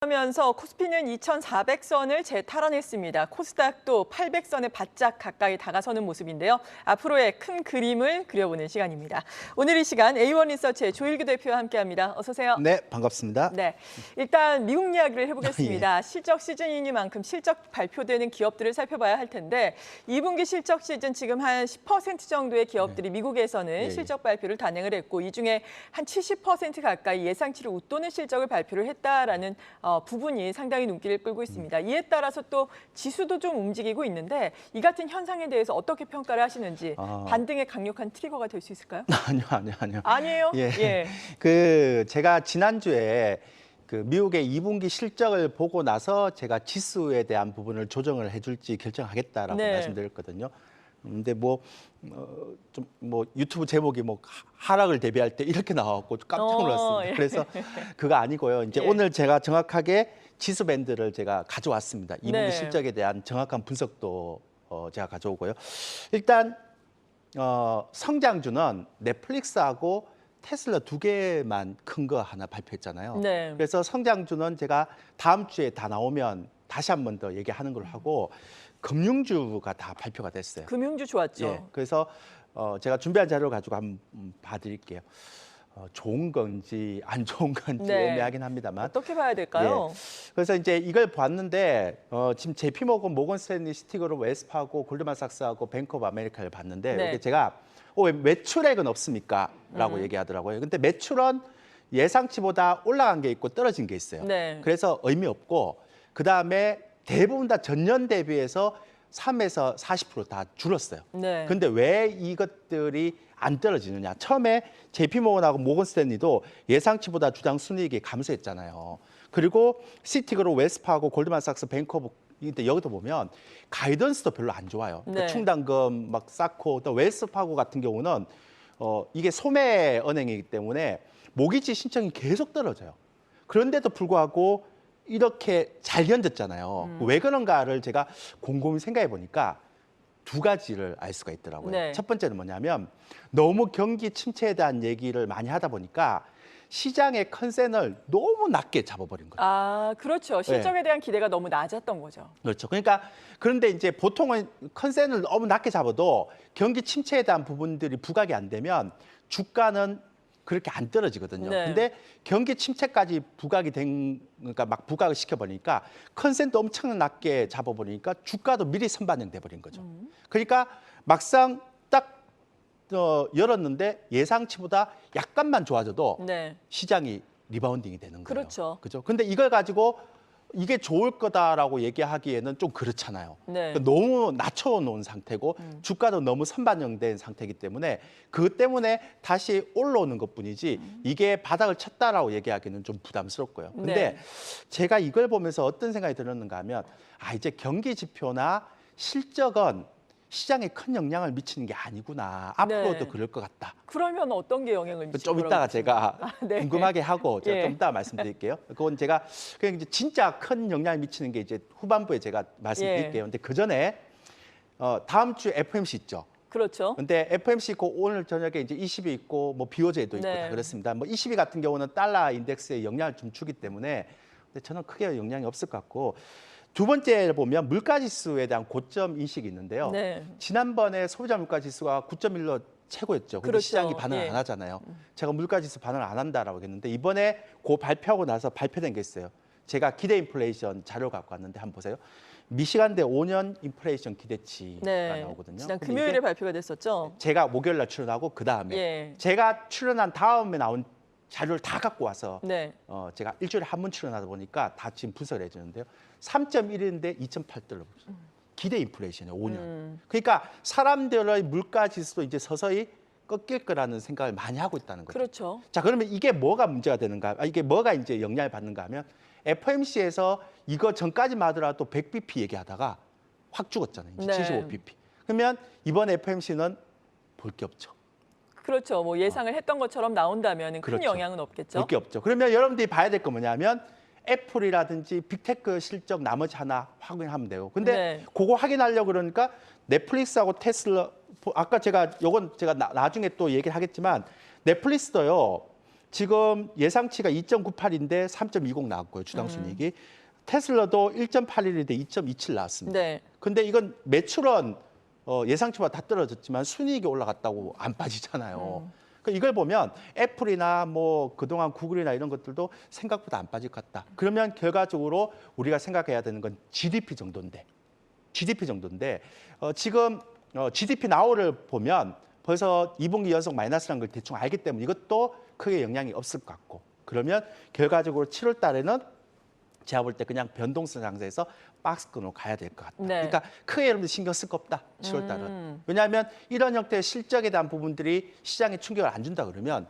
하면서 코스피는 2,400선을 재탈환했습니다. 코스닥도 800선에 바짝 가까이 다가서는 모습인데요. 앞으로의 큰 그림을 그려보는 시간입니다. 오늘 이 시간 A1 리서치의 조일규 대표와 함께합니다. 어서 오세요. 네, 반갑습니다. 네, 일단 미국 이야기를 해보겠습니다. 실적 시즌이니만큼 실적 발표되는 기업들을 살펴봐야 할 텐데 2분기 실적 시즌 지금 한 10% 정도의 기업들이 미국에서는 실적 발표를 단행을 했고 이 중에 한 70% 가까이 예상치를 웃도는 실적을 발표를 했다라는 부분이 상당히 눈길을 끌고 있습니다. 이에 따라서 또 지수도 좀 움직이고 있는데 이 같은 현상에 대해서 어떻게 평가를 하시는지 반등의 강력한 트리거가 될 수 있을까요? 아니요. 아니에요? 예. 제가 지난주에 미국의 2분기 실적을 보고 나서 제가 지수에 대한 부분을 조정을 해줄지 결정하겠다라고 말씀드렸거든요. 근데 유튜브 제목이 하락을 대비할 때 이렇게 나왔고 깜짝 놀랐습니다. 그래서 그거 아니고요. 이제 오늘 제가 정확하게 지수 밴드를 제가 가져왔습니다. 2분기 실적에 대한 정확한 분석도 제가 가져오고요. 일단 성장주는 넷플릭스하고 테슬라 두 개만 큰 거 하나 발표했잖아요. 그래서 성장주는 제가 다음 주에 다 나오면 다시 한 번 더 얘기하는 걸로 하고 금융주가 다 발표가 됐어요. 금융주 좋았죠. 예, 그래서 제가 준비한 자료를 가지고 한번 봐드릴게요. 좋은 건지 안 좋은 건지 애매하긴 합니다만. 어떻게 봐야 될까요? 예, 그래서 이제 이걸 봤는데 지금 JP모건, 모건스탠리, 시티그룹, 웨스파하고 골드만삭스하고 뱅크 오브 아메리카를 봤는데 이게 제가 왜 매출액은 없습니까? 라고 얘기하더라고요. 근데 매출은 예상치보다 올라간 게 있고 떨어진 게 있어요. 그래서 의미 없고 그다음에 대부분 다 전년 대비해서 3에서 40% 다 줄었어요. 근데 왜 이것들이 안 떨어지느냐? 처음에 JP모건하고 모건스탠리도 예상치보다 주당 순이익이 감소했잖아요. 그리고 시티그룹, 웨스파하고 골드만삭스, 뱅커브 근데 여기도 보면 가이던스도 별로 안 좋아요. 충당금 막 쌓고 또 웨스파하고 같은 경우는 이게 소매 은행이기 때문에 모기지 신청이 계속 떨어져요. 그런데도 불구하고 이렇게 잘 견뎠잖아요. 왜 그런가를 제가 곰곰이 생각해 보니까 두 가지를 알 수가 있더라고요. 첫 번째는 뭐냐면 너무 경기 침체에 대한 얘기를 많이 하다 보니까 시장의 컨센을 너무 낮게 잡아버린 거예요. 아, 그렇죠. 실적에 대한 기대가 너무 낮았던 거죠. 그렇죠. 그런데 이제 보통은 컨센을 너무 낮게 잡아도 경기 침체에 대한 부분들이 부각이 안 되면 주가는 그렇게 안 떨어지거든요. 근데 경기 침체까지 그러니까 막 부각을 시켜버리니까 컨센도 엄청 낮게 잡아버리니까 주가도 미리 선반영돼 버린 거죠. 그러니까 막상 딱 열었는데 예상치보다 약간만 좋아져도 시장이 리바운딩이 되는 거예요. 그렇죠. 근데 이걸 가지고 이게 좋을 거다라고 얘기하기에는 좀 그렇잖아요. 그러니까 너무 낮춰놓은 상태고 주가도 너무 선반영된 상태이기 때문에 그것 때문에 다시 올라오는 것뿐이지 이게 바닥을 쳤다라고 얘기하기는 좀 부담스럽고요. 근데 제가 이걸 보면서 어떤 생각이 들었는가 하면 이제 경기 지표나 실적은 시장에 큰 영향을 미치는 게 아니구나. 앞으로도 그럴 것 같다. 그러면 어떤 게 영향을 미칠까요? 좀 이따가 제가 궁금하게 하고 제가 좀 이따가 말씀드릴게요. 그건 제가 그냥 이제 진짜 큰 영향을 미치는 게 이제 후반부에 제가 말씀드릴게요. 근데 그 전에 다음 주 FOMC 있죠. 그렇죠. 근데 FOMC 있고 오늘 저녁에 이제 ECB 있고 BOJ도 있고 다 그렇습니다. ECB 같은 경우는 달러 인덱스에 영향을 좀 주기 때문에 근데 저는 크게 영향이 없을 것 같고 두 번째 보면 물가지수에 대한 고점 인식이 있는데요. 지난번에 소비자 물가지수가 9.1로 최고였죠. 근데 시장이 반응을 안 하잖아요. 제가 물가지수 반응을 안 한다라고 했는데 이번에 발표하고 나서 발표된 게 있어요. 제가 기대 인플레이션 자료 갖고 왔는데 한번 보세요. 미시간대 5년 인플레이션 기대치가 나오거든요. 지난 금요일에 발표가 됐었죠. 제가 목요일 날 출연하고 그 다음에 제가 출연한 다음에 나온 자료를 다 갖고 와서 제가 일주일에 한 번 출연하다 보니까 다 지금 분석을 해주는데요. 3.1인데 2.8달러. 기대 인플레이션이에요, 5년. 그러니까 사람들의 물가 지수도 이제 서서히 꺾일 거라는 생각을 많이 하고 있다는 거죠. 그렇죠. 자, 그러면 이게 뭐가 문제가 되는가? 이게 뭐가 이제 영향을 받는가 하면 FOMC에서 이거 전까지만 하더라도 100bp 얘기하다가 확 죽었잖아요. 이제 75bp. 그러면 이번 FOMC는 볼 게 없죠. 그렇죠. 뭐 예상을 했던 것처럼 나온다면 큰 영향은 없겠죠. 볼 게 없죠. 그러면 여러분들이 봐야 될 거 뭐냐면 애플이라든지 빅테크 실적 나머지 하나 확인하면 돼요. 근데 그거 확인하려고 그러니까 넷플릭스하고 테슬라 아까 제가 요건 제가 나중에 또 얘기를 하겠지만 넷플릭스도요. 지금 예상치가 2.98인데 3.20 나왔고요. 주당 순이익이. 테슬라도 1.81인데 2.27 나왔습니다. 네. 근데 이건 매출은 예상치보다 다 떨어졌지만 순이익이 올라갔다고 안 빠지잖아요. 그러니까 이걸 보면 애플이나 뭐 그동안 구글이나 이런 것들도 생각보다 안 빠질 것 같다. 그러면 결과적으로 우리가 생각해야 되는 건 GDP 정도인데 지금 GDP 나오를 보면 벌써 2분기 연속 마이너스라는 걸 대충 알기 때문에 이것도 크게 영향이 없을 것 같고 그러면 결과적으로 7월 달에는 제가 볼 때 그냥 변동성 장세에서 박스권으로 가야 될 것 같다. 네. 그러니까 크게 여러분들 신경 쓸 거 없다. 7월 달은. 왜냐하면 이런 형태의 실적에 대한 부분들이 시장에 충격을 안 준다 그러면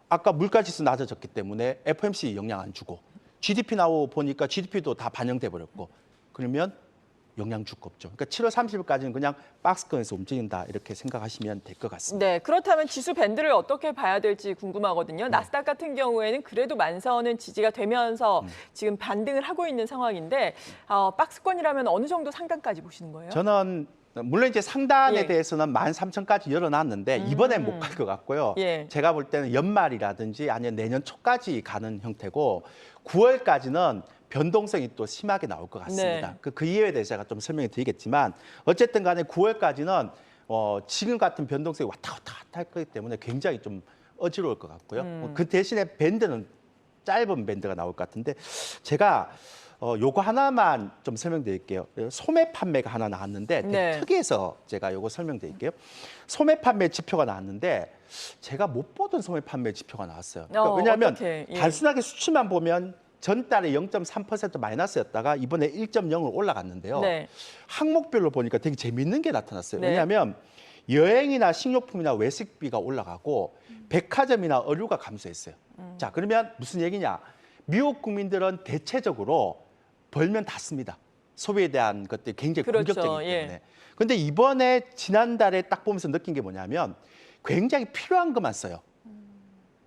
아까 물가지수 낮아졌기 때문에 FOMC 영향 안 주고 GDP 나오고 보니까 GDP도 다 반영돼 버렸고 그러면 영향 줄 거 없죠. 그러니까 7월 30일까지는 그냥 박스권에서 움직인다 이렇게 생각하시면 될 것 같습니다. 네, 그렇다면 지수 밴드를 어떻게 봐야 될지 궁금하거든요. 나스닥 같은 경우에는 그래도 만선은 지지가 되면서 지금 반등을 하고 있는 상황인데 박스권이라면 어느 정도 상단까지 보시는 거예요? 저는 물론 이제 상단에 예. 대해서는 13,000까지 열어놨는데 이번엔 못 갈 것 같고요. 예. 제가 볼 때는 연말이라든지 아니면 내년 초까지 가는 형태고 9월까지는 변동성이 또 심하게 나올 것 같습니다. 네. 그 이유에 대해서 제가 좀 설명을 드리겠지만 어쨌든 간에 9월까지는 지금 같은 변동성이 왔다 갔다 할 거기 때문에 굉장히 좀 어지러울 것 같고요. 그 대신에 밴드는 짧은 밴드가 나올 것 같은데 제가 요거 하나만 좀 설명드릴게요. 소매 판매가 하나 나왔는데 되게 네. 특이해서 제가 요거 설명드릴게요. 소매 판매 지표가 나왔는데 제가 못 보던 소매 판매 지표가 나왔어요. 그러니까 왜냐하면 어떻게? 예. 단순하게 수치만 보면 전달에 0.3% 마이너스였다가 이번에 1.0으로 올라갔는데요. 네. 항목별로 보니까 되게 재밌는 게 나타났어요. 네. 왜냐하면 여행이나 식료품이나 외식비가 올라가고 백화점이나 의류가 감소했어요. 자, 그러면 무슨 얘기냐? 미국 국민들은 대체적으로 벌면 다 씁니다. 소비에 대한 것들이 굉장히 그렇죠. 공격적이기 예. 때문에. 근데 이번에 지난달에 딱 보면서 느낀 게 뭐냐면 굉장히 필요한 것만 써요.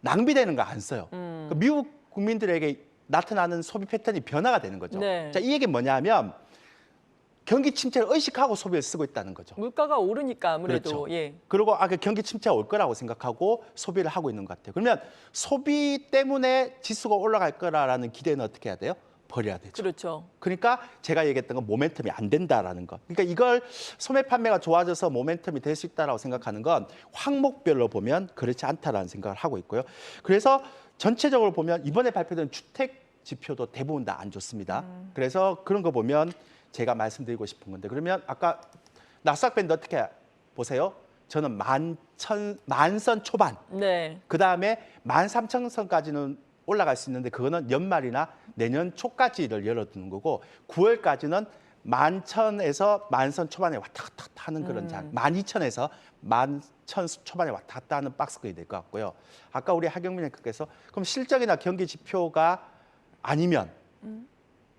낭비되는 거 안 써요. 그러니까 미국 국민들에게 나타나는 소비 패턴이 변화가 되는 거죠. 네. 자, 이 얘기는 뭐냐면 경기 침체를 의식하고 소비에 쓰고 있다는 거죠. 물가가 오르니까 아무래도 그렇죠. 예. 그리고 그 경기 침체가 올 거라고 생각하고 소비를 하고 있는 것 같아요. 그러면 소비 때문에 지수가 올라갈 거라는 기대는 어떻게 해야 돼요? 버려야 되죠. 그렇죠. 그러니까 제가 얘기했던 건 모멘텀이 안 된다라는 것. 그러니까 이걸 소매 판매가 좋아져서 모멘텀이 될 수 있다라고 생각하는 건 항목별로 보면 그렇지 않다라는 생각을 하고 있고요. 그래서 전체적으로 보면 이번에 발표된 주택 지표도 대부분 다 안 좋습니다. 그래서 그런 거 보면 제가 말씀드리고 싶은 건데 그러면 아까 나스닥 밴드 어떻게 보세요? 저는 만선 초반, 네. 그다음에 13,000선까지는 올라갈 수 있는데 그거는 연말이나 내년 초까지를 열어두는 거고 9월까지는 11,000에서 10,000선 초반에 왔다 갔다 하는 그런 장, 12,000에서 11,000 초반에 왔다 갔다 하는 박스권이 될 것 같고요. 아까 우리 하경민 앵커께서 그럼 실적이나 경기 지표가 아니면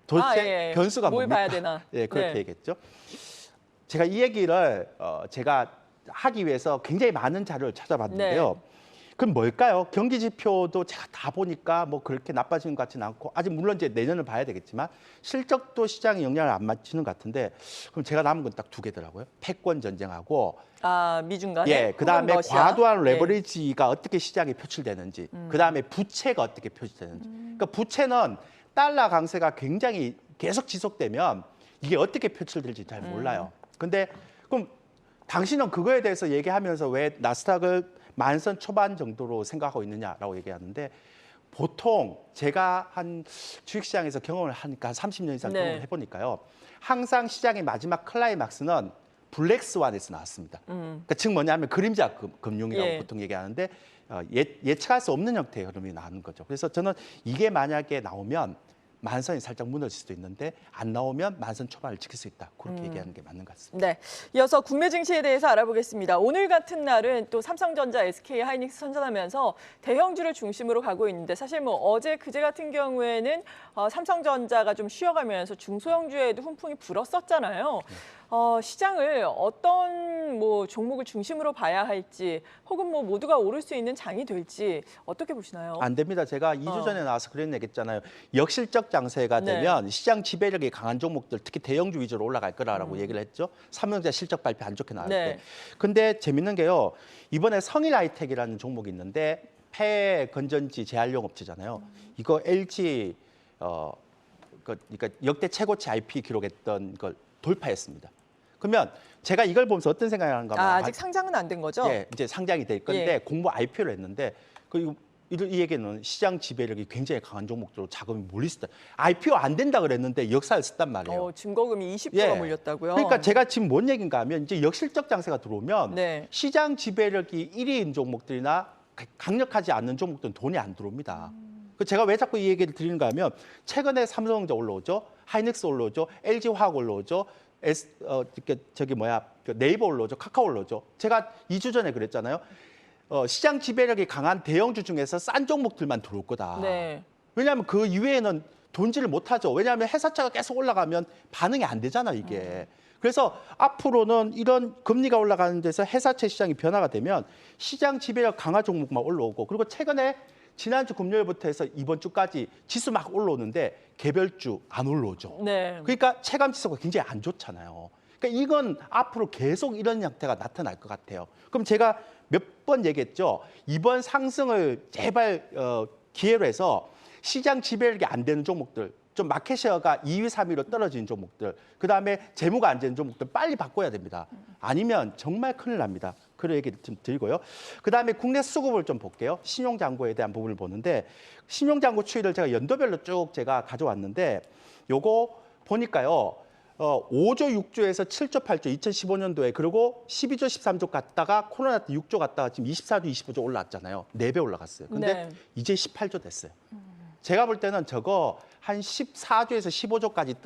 도대체 변수가 뭘 뭡니까? 봐야 되나? 예, 그렇게 네. 얘기했죠. 제가 이 얘기를 제가 하기 위해서 굉장히 많은 자료를 찾아봤는데요. 네. 그럼 뭘까요? 경기 지표도 제가 다 보니까 뭐 그렇게 나빠지는 것 같지는 않고 아직 물론 이제 내년을 봐야 되겠지만 실적도 시장에 영향을 안 미치는 것 같은데 그럼 제가 남은 건 딱 두 개더라고요. 패권 전쟁하고 미중 간에 예, 그다음에 혹은 러시아. 과도한 예. 레버리지가 어떻게 시장에 표출되는지, 그다음에 부채가 어떻게 표출되는지. 그러니까 부채는 달러 강세가 굉장히 계속 지속되면 이게 어떻게 표출될지 잘 몰라요. 근데 그럼 당신은 그거에 대해서 얘기하면서 왜 나스닥을 만선 초반 정도로 생각하고 있느냐라고 얘기하는데 보통 제가 한 주식시장에서 경험을 하니까 한 30년 이상 네. 경험을 해보니까요. 항상 시장의 마지막 클라이막스는 블랙스완에서 나왔습니다. 그러니까 즉 뭐냐면 그림자 금융이라고 예. 보통 얘기하는데 예측할 수 없는 형태의 흐름이 나오는 거죠. 그래서 저는 이게 만약에 나오면 만선이 살짝 무너질 수도 있는데 안 나오면 만선 초반을 지킬 수 있다. 그렇게 얘기하는 게 맞는 것 같습니다. 네. 이어서 국내 증시에 대해서 알아보겠습니다. 오늘 같은 날은 또 삼성전자, SK 하이닉스 선전하면서 대형주를 중심으로 가고 있는데 사실 뭐 어제 그제 같은 경우에는 삼성전자가 좀 쉬어가면서 중소형주에도 훈풍이 불었었잖아요. 시장을 어떤 뭐 종목을 중심으로 봐야 할지 혹은 뭐 모두가 오를 수 있는 장이 될지 어떻게 보시나요? 안 됩니다. 제가 2주 전에 나와서 그런 얘기 했잖아요. 역실적 장세가 네. 되면 시장 지배력이 강한 종목들 특히 대형주 위주로 올라갈 거라고 얘기를 했죠. 삼성전자 실적 발표 안 좋게 나올 네. 때. 근데 재밌는 게요. 이번에 성일 하이텍이라는 종목이 있는데 폐 건전지 재활용 업체잖아요. 이거 LG 그러니까 역대 최고치 IP 기록했던 걸 돌파했습니다. 그러면 제가 이걸 보면서 어떤 생각을 하는가 하면 아직 상장은 안 된 거죠? 예, 이제 상장이 될 건데 예. 공모 IPO를 했는데 이 얘기는 시장 지배력이 굉장히 강한 종목들로 자금이 몰렸다. IPO 안 된다 그랬는데 역사를 썼단 말이에요. 증거금이 20%가 예. 몰렸다고요? 그러니까 제가 지금 뭔 얘기인가 하면 이제 역실적 장세가 들어오면 네. 시장 지배력이 1위인 종목들이나 강력하지 않는 종목들은 돈이 안 들어옵니다. 그 제가 왜 자꾸 이 얘기를 드리는가 하면 최근에 삼성전자 올라오죠, 하이닉스 올라오죠, LG화학 올라오죠, 그 네이버 올라오죠, 카카오 올라오죠. 제가 2주 전에 그랬잖아요. 시장 지배력이 강한 대형주 중에서 싼 종목들만 들어올 거다. 네. 왜냐하면 그 이외에는 돈질을 못하죠. 왜냐하면 회사차가 계속 올라가면 반응이 안 되잖아 이게. 그래서 앞으로는 이런 금리가 올라가는 데서 회사채 시장이 변화가 되면 시장 지배력 강한 종목만 올라오고, 그리고 최근에 지난주 금요일부터 해서 이번 주까지 지수 막 올라오는데 개별주 안 올라오죠. 네. 그러니까 체감 지수가 굉장히 안 좋잖아요. 그러니까 이건 앞으로 계속 이런 형태가 나타날 것 같아요. 그럼 제가 몇 번 얘기했죠. 이번 상승을 제발 기회로 해서 시장 지배력이 안 되는 종목들, 좀 마켓쉐어가 2위, 3위로 떨어진 종목들, 그다음에 재무가 안 되는 종목들 빨리 바꿔야 됩니다. 아니면 정말 큰일 납니다. 그런 얘기를 좀 드리고요. 그다음에 국내 수급을 좀 볼게요. 신용잔고에 대한 부분을 보는데 신용잔고 추이를 제가 연도별로 쭉 제가 가져왔는데 요거 보니까요. 5조, 6조에서 7조, 8조 2015년도에, 그리고 12조, 13조 갔다가 코로나 때 6조 갔다가 지금 24조, 25조 올라왔잖아요. 4배 올라갔어요. 근데 네. 이제 18조 됐어요. 제가 볼 때는 저거 한 14조에서 15조까지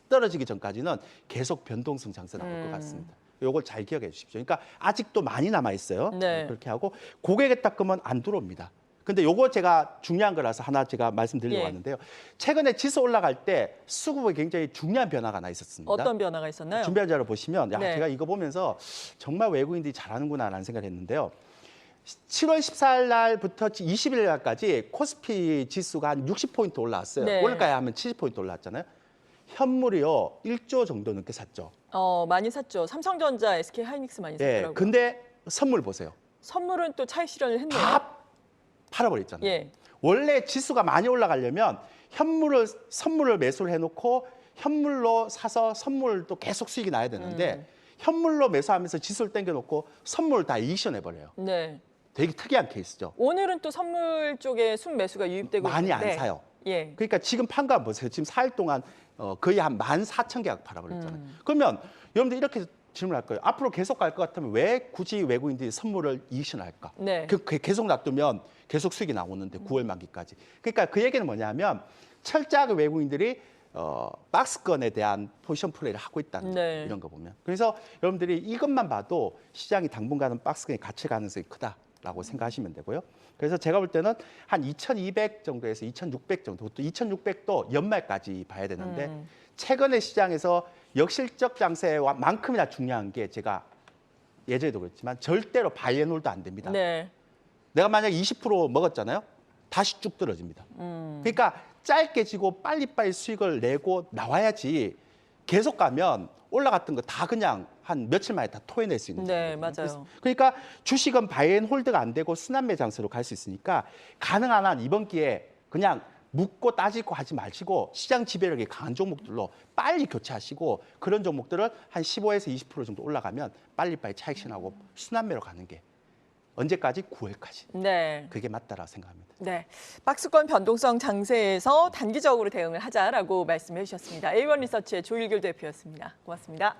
떨어지기 전까지는 계속 변동성 장세 나올 것 같습니다. 요걸 잘 기억해 주십시오. 그러니까 아직도 많이 남아 있어요. 네. 그렇게 하고 고객에 닦으면 안 들어옵니다. 근데 요거 제가 중요한 거라서 하나 제가 말씀드리려고 예. 하는데요. 최근에 지수 올라갈 때 수급에 굉장히 중요한 변화가 나 있었습니다. 어떤 변화가 있었나요? 준비한 자료 보시면 네. 제가 이거 보면서 정말 외국인들이 잘하는구나라는 생각을 했는데요. 7월 14일 날부터 20일 날까지 코스피 지수가 한 60포인트 올라왔어요. 네. 오늘까지 하면 70포인트 올라왔잖아요. 현물이요 1조 정도 넘게 샀죠. 많이 샀죠. 삼성전자, SK 하이닉스 많이 네, 샀더라고요. 근데 선물 보세요. 선물은 또 차익 실현을 했네요. 다 팔아버렸잖아요. 예. 원래 지수가 많이 올라가려면 선물을 매수를 해놓고 현물로 사서 선물도 계속 수익이 나야 되는데 현물로 매수하면서 지수를 땡겨놓고 선물을 다 이익시해버려요. 네. 되게 특이한 케이스죠. 오늘은 또 선물 쪽에 순매수가 유입되고 많이 있는데 안 사요. 예. 그러니까 지금 판 거 한번 보세요. 지금 4일 동안 거의 한 14,000개가 팔아버렸잖아요. 그러면 여러분들 이렇게 질문할 거예요. 앞으로 계속 갈 것 같으면 왜 굳이 외국인들이 선물을 이익시할까? 네. 계속 놔두면 계속 수익이 나오는데 9월 만기까지. 그러니까 그 얘기는 뭐냐면 철저하게 외국인들이 박스권에 대한 포지션 플레이를 하고 있다는 네. 거예요. 이런 거 보면. 그래서 여러분들이 이것만 봐도 시장이 당분간은 박스권에 갇힐 가능성이 크다라고 생각하시면 되고요. 그래서 제가 볼 때는 한 2,200 정도에서 2,600 정도, 또 2,600도 연말까지 봐야 되는데 최근에 시장에서 역실적 장세만큼이나 중요한 게 제가 예전에도 그랬지만 절대로 바이 앤 홀드 안 됩니다. 네. 내가 만약 20% 먹었잖아요. 다시 쭉 떨어집니다. 그러니까 짧게 지고 빨리빨리 수익을 내고 나와야지 계속 가면 올라갔던 거 다 그냥 한 며칠 만에 다 토해낼 수 있는 네, 거거든요. 맞아요. 그러니까 주식은 바이앤홀드가 안 되고 순환매 장세로 갈 수 있으니까 가능한 한 이번 기회에 그냥 묻고 따지고 하지 마시고 시장 지배력이 강한 종목들로 빨리 교체하시고, 그런 종목들을 한 15에서 20% 정도 올라가면 빨리빨리 차익 실현하고 순환매로 가는 게 언제까지? 9월까지. 네. 그게 맞다라고 생각합니다. 네. 박스권 변동성 장세에서 단기적으로 대응을 하자라고 말씀해 주셨습니다. A1 리서치의 조일결 대표였습니다. 고맙습니다.